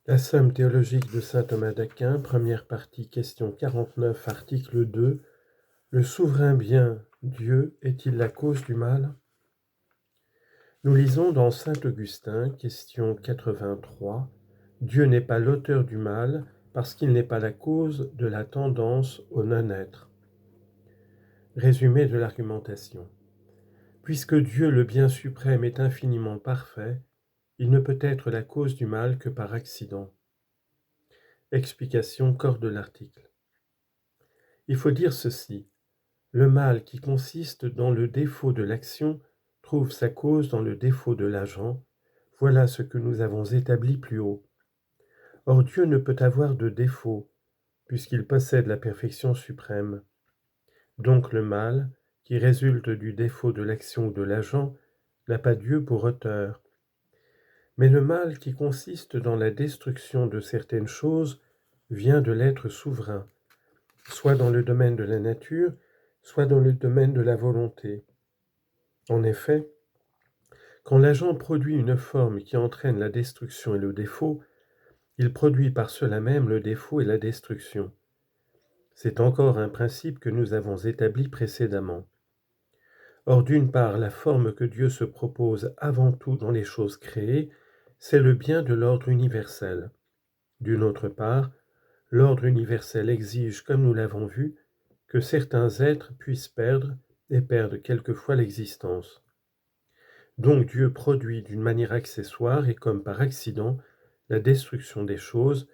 La somme théologique de saint Thomas d'Aquin, première partie, question 49, article 2. Le souverain bien, Dieu, est-il la cause du mal? Nous lisons dans saint Augustin, question 83, Dieu n'est pas l'auteur du mal parce qu'il n'est pas la cause de la tendance au non-être. Résumé de l'argumentation. Puisque Dieu, le bien suprême, est infiniment parfait, il ne peut être la cause du mal que par accident. Explication corps de l'article. Il faut dire ceci. Le mal qui consiste dans le défaut de l'action trouve sa cause dans le défaut de l'agent. Voilà ce que nous avons établi plus haut. Or Dieu ne peut avoir de défaut, puisqu'il possède la perfection suprême. Donc le mal, qui résulte du défaut de l'action ou de l'agent, n'a pas Dieu pour auteur. Mais le mal qui consiste dans la destruction de certaines choses vient de l'être souverain, soit dans le domaine de la nature, soit dans le domaine de la volonté. En effet, quand l'agent produit une forme qui entraîne la destruction et le défaut, il produit par cela même le défaut et la destruction. C'est encore un principe que nous avons établi précédemment. Or, d'une part, la forme que Dieu se propose avant tout dans les choses créées, c'est le bien de l'ordre universel. D'une autre part, l'ordre universel exige, comme nous l'avons vu, que certains êtres puissent perdre et perdent quelquefois l'existence. Donc Dieu produit d'une manière accessoire et comme par accident la destruction des choses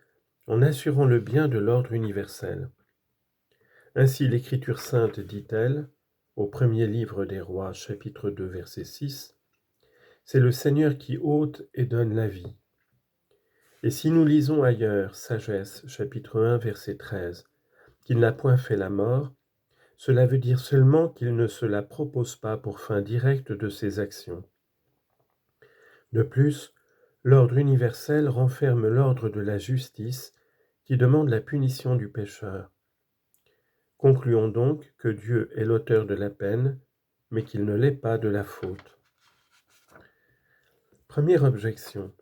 en assurant le bien de l'ordre universel. Ainsi l'Écriture sainte dit-elle, au premier livre des Rois, chapitre 2, verset 6, « C'est le Seigneur qui ôte et donne la vie. » Et si nous lisons ailleurs, Sagesse, chapitre 1, verset 13, qu'il n'a point fait la mort, cela veut dire seulement qu'il ne se la propose pas pour fin directe de ses actions. De plus, l'ordre universel renferme l'ordre de la justice qui demande la punition du pécheur. Concluons donc que Dieu est l'auteur de la peine, mais qu'il ne l'est pas de la faute. Première objection.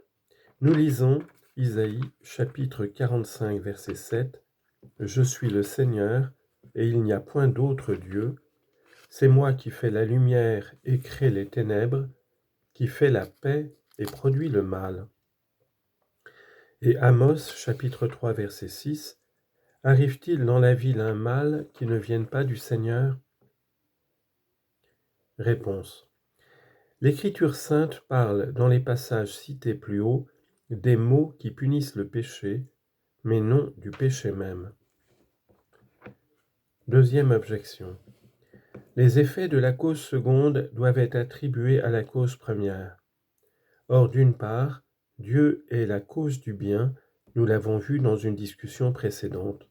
Nous lisons Isaïe chapitre 45 verset 7. « Je suis le Seigneur, et il n'y a point d'autre Dieu. C'est moi qui fais la lumière et crée les ténèbres, qui fait la paix et produit le mal. » Et Amos chapitre 3 verset 6. « Arrive-t-il dans la ville un mal qui ne vienne pas du Seigneur ?» Réponse. L'Écriture sainte parle, dans les passages cités plus haut, des maux qui punissent le péché, mais non du péché même. Deuxième objection. Les effets de la cause seconde doivent être attribués à la cause première. Or, d'une part, Dieu est la cause du bien, nous l'avons vu dans une discussion précédente.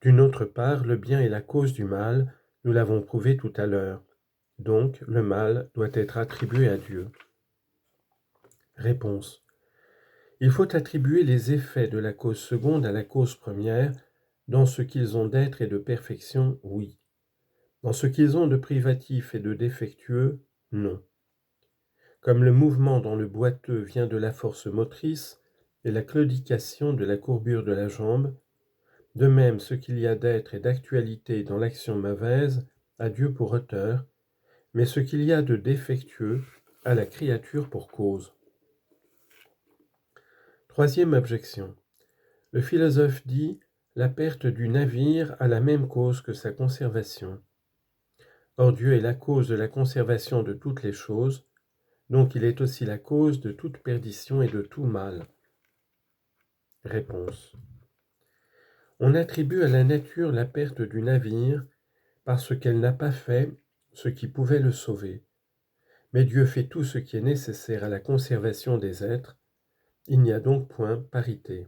D'une autre part, le bien est la cause du mal, nous l'avons prouvé tout à l'heure. Donc, le mal doit être attribué à Dieu. Réponse. Il faut attribuer les effets de la cause seconde à la cause première, dans ce qu'ils ont d'être et de perfection, oui. Dans ce qu'ils ont de privatif et de défectueux, non. Comme le mouvement dans le boiteux vient de la force motrice et la claudication de la courbure de la jambe, de même ce qu'il y a d'être et d'actualité dans l'action mauvaise a Dieu pour auteur, mais ce qu'il y a de défectueux a la créature pour cause. Troisième objection. Le philosophe dit « La perte du navire a la même cause que sa conservation. » Or Dieu est la cause de la conservation de toutes les choses, donc il est aussi la cause de toute perdition et de tout mal. Réponse. On attribue à la nature la perte du navire parce qu'elle n'a pas fait ce qui pouvait le sauver. Mais Dieu fait tout ce qui est nécessaire à la conservation des êtres. Il n'y a donc point parité.